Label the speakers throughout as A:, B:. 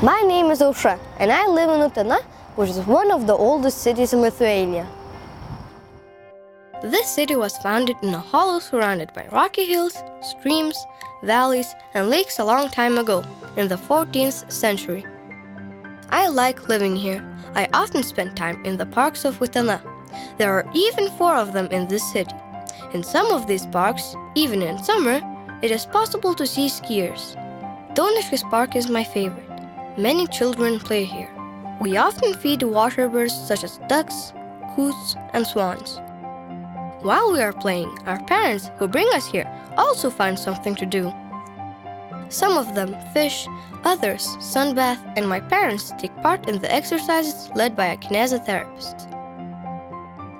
A: My name is Ausra, and I live in Utena, which is one of the oldest cities in Lithuania. This city was founded in a hollow surrounded by rocky hills, streams, valleys, and lakes a long time ago, in the 14th century. I like living here. I often spend time in the parks of Utena. There are even 4 of them in this city. In some of these parks, even in summer, it is possible to see skiers. Dauniškis Park is my favorite. Many children play here. We often feed water birds such as ducks, coots, and swans. While we are playing, our parents who bring us here also find something to do. Some of them fish, others sunbath, and my parents take part in the exercises led by a kinesiotherapist.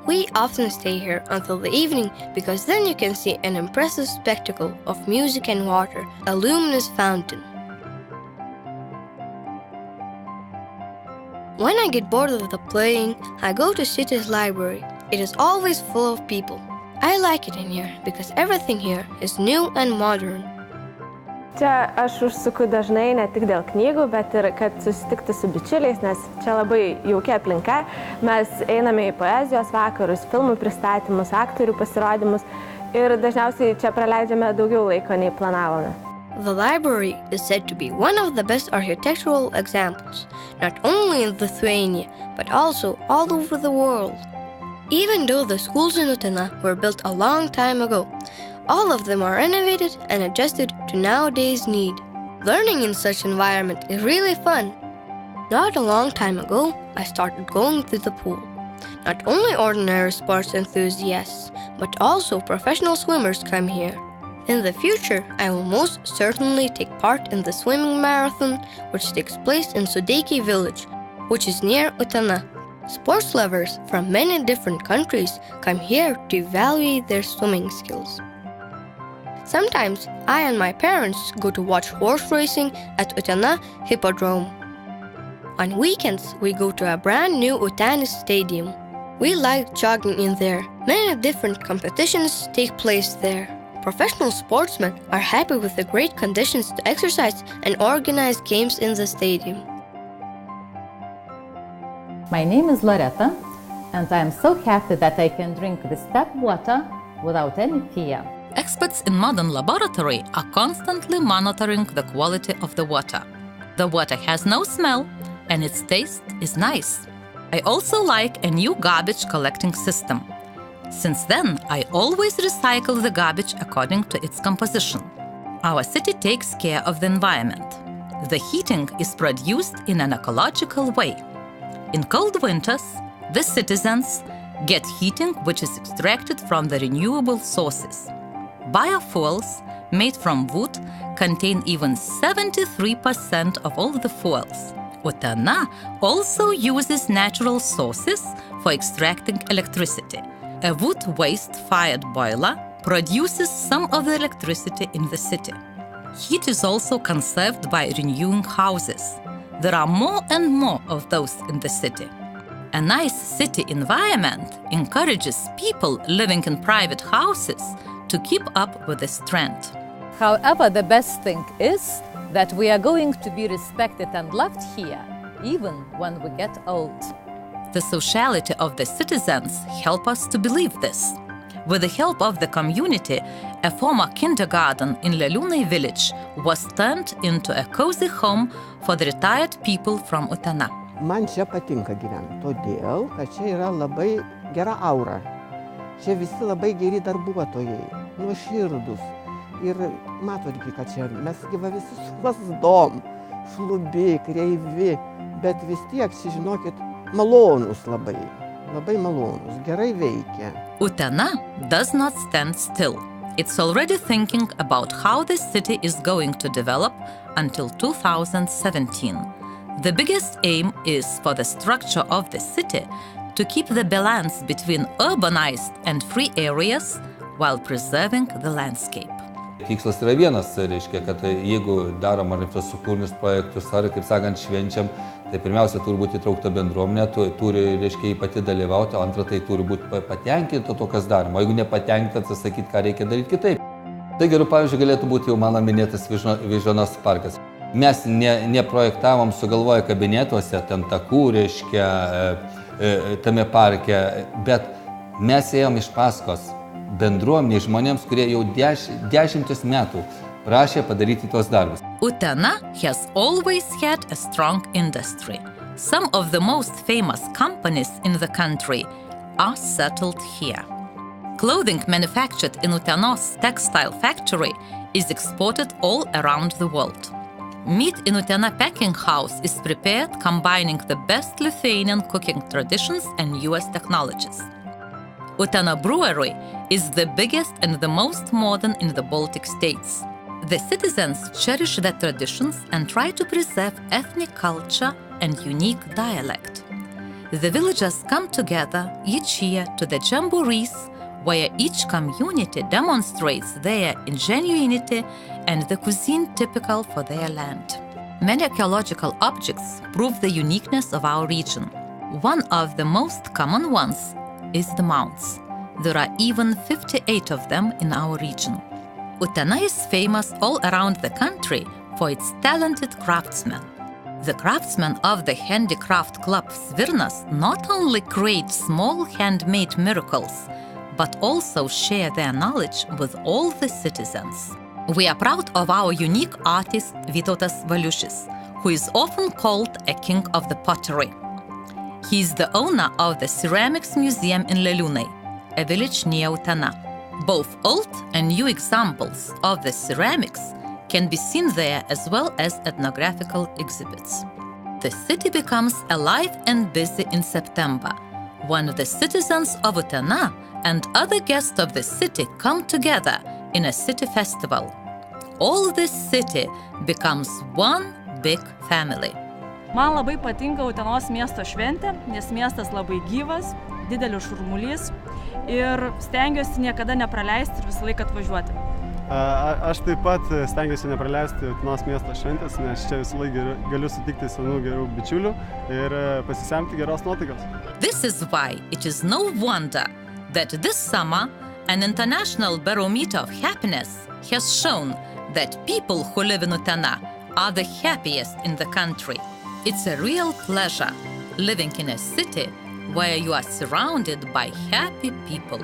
A: We often stay here until the evening because then you can see an impressive spectacle of music and water, a luminous fountain. When I get bored of the playing, I go to city's library. It is always full of people. I like it in here because everything here is new and modern.
B: Čia aš užsuku dažnai ne tik dėl knygų, bet ir kad susitikti su bičiuliais, nes čia labai jaukia aplinka. Mes einame į poezijos vakarus, filmų pristatymus, aktorių pasirodymus ir dažniausiai čia praleidžiame daugiau laiko nei planavome.
A: The library is said to be one of the best architectural examples, not only in Lithuania, but also all over the world. Even though the schools in Utena were built a long time ago, all of them are renovated and adjusted to nowadays' need. Learning in such environment is really fun. Not a long time ago, I started going to the pool. Not only ordinary sports enthusiasts, but also professional swimmers come here. In the future, I will most certainly take part in the swimming marathon, which takes place in Sudeiki village, which is near Utena. Sports lovers from many different countries come here to evaluate their swimming skills. Sometimes I and my parents go to watch horse racing at Utena Hippodrome. On weekends, we go to a brand new Utenos stadium. We like jogging in there. Many different competitions take place there. Professional sportsmen are happy with the great conditions to exercise and organize games in the stadium.
C: My name is Loretta, and I am so happy that I can drink this tap water without any fear.
D: Experts in modern laboratory are constantly monitoring the quality of the water. The water has no smell, and its taste is nice. I also like a new garbage collecting system. Since then, I always recycle the garbage according to its composition. Our city takes care of the environment. The heating is produced in an ecological way. In cold winters, the citizens get heating which is extracted from the renewable sources. Biofuels made from wood contain even 73% of all the fuels. Utena also uses natural sources for extracting electricity. A wood waste-fired boiler produces some of the electricity in the city. Heat is also conserved by renewing houses. There are more and more of those in the city. A nice city environment encourages people living in private houses to keep up with this trend.
C: However, the best thing is that we are going to be respected and loved here, even when we get old.
D: The sociality of the citizens help us to believe this. With the help of the community, a former kindergarten in Leliūnai village was turned into a cozy home for the retired people from Utena.
E: Man čia patinka gyventi, todėl, kad čia yra labai gera aura. Čia visi labai geri darbuotojai, nuoširdūs. Ir matotgi, kad čia mes gyva visi su lazdom, šlubi, kreivi, bet vis tiek, žinokit, malonus labai malonus, gerai veikia.
D: Utena does not stand still. It's already thinking about how the city is going to develop until 2017. The biggest aim is for the structure of the city to keep the balance between urbanized and free areas while preserving the landscape.
F: Tikslas yra vienas, reiškia, kad jeigu darom ar infrastruktūrinius projektus, ar, kaip sakant, švenčiam, tai pirmiausia turi būti įtraukta bendruomenė, turi, reiškia, jį pati dalyvauti, o antra, tai turi būti patenkinta to, kas daroma. O jeigu nepatenkinta, atsisakyti, ką reikia daryti kitaip. Tai geru pavyzdžiui galėtų būti jau mano minėtas Utenos parkas. Mes neprojektavom sugalvoję kabinetuose, ten takų, reiškia, tame parke, bet mes ėjom iš paskos bendruomeniai žmonėms, kurie jau dešimtis metų prašė padaryti tos darbus.
D: Utena has always had a strong industry. Some of the most famous companies in the country are settled here. Clothing manufactured in Utenos textile factory is exported all around the world. Meat in Utena packing house is prepared combining the best Lithuanian cooking traditions and US technologies. Utena brewery is the biggest and the most modern in the Baltic states. The citizens cherish their traditions and try to preserve ethnic culture and unique dialect. The villagers come together each year to the jamborees, where each community demonstrates their ingenuity and the cuisine typical for their land. Many archaeological objects prove the uniqueness of our region. One of the most common ones is the mounds. There are even 58 of them in our region. Utena is famous all around the country for its talented craftsmen. The craftsmen of the handicraft club Svirnas not only create small handmade miracles, but also share their knowledge with all the citizens. We are proud of our unique artist Vytautas Valiušis, who is often called a king of the pottery. He is the owner of the Ceramics Museum in Leliūnai, a village near Utena. Both old and new examples of the ceramics can be seen there, as well as ethnographical exhibits. The city becomes alive and busy in September, when the citizens of Utena and other guests of the city come together in a city festival. All this city becomes one big family.
G: Man labai patinka Utenos miesto šventė, nes miestas labai gyvas, didelis šurmulys ir stengiuosi niekada nepraleisti ir visą laiką atvažiuoti.
H: Aš taip pat stengiuosi nepraleisti Utenos miesto šventės, nes čia visą laiką galiu sutikti senų gerų bičiulių ir pasisemti geros nuotaikos.
D: This is why it is no wonder that this summer an international barometer of happiness has shown that people who live in Utena are the happiest in the country. It's a real pleasure living in a city where you are surrounded by happy people.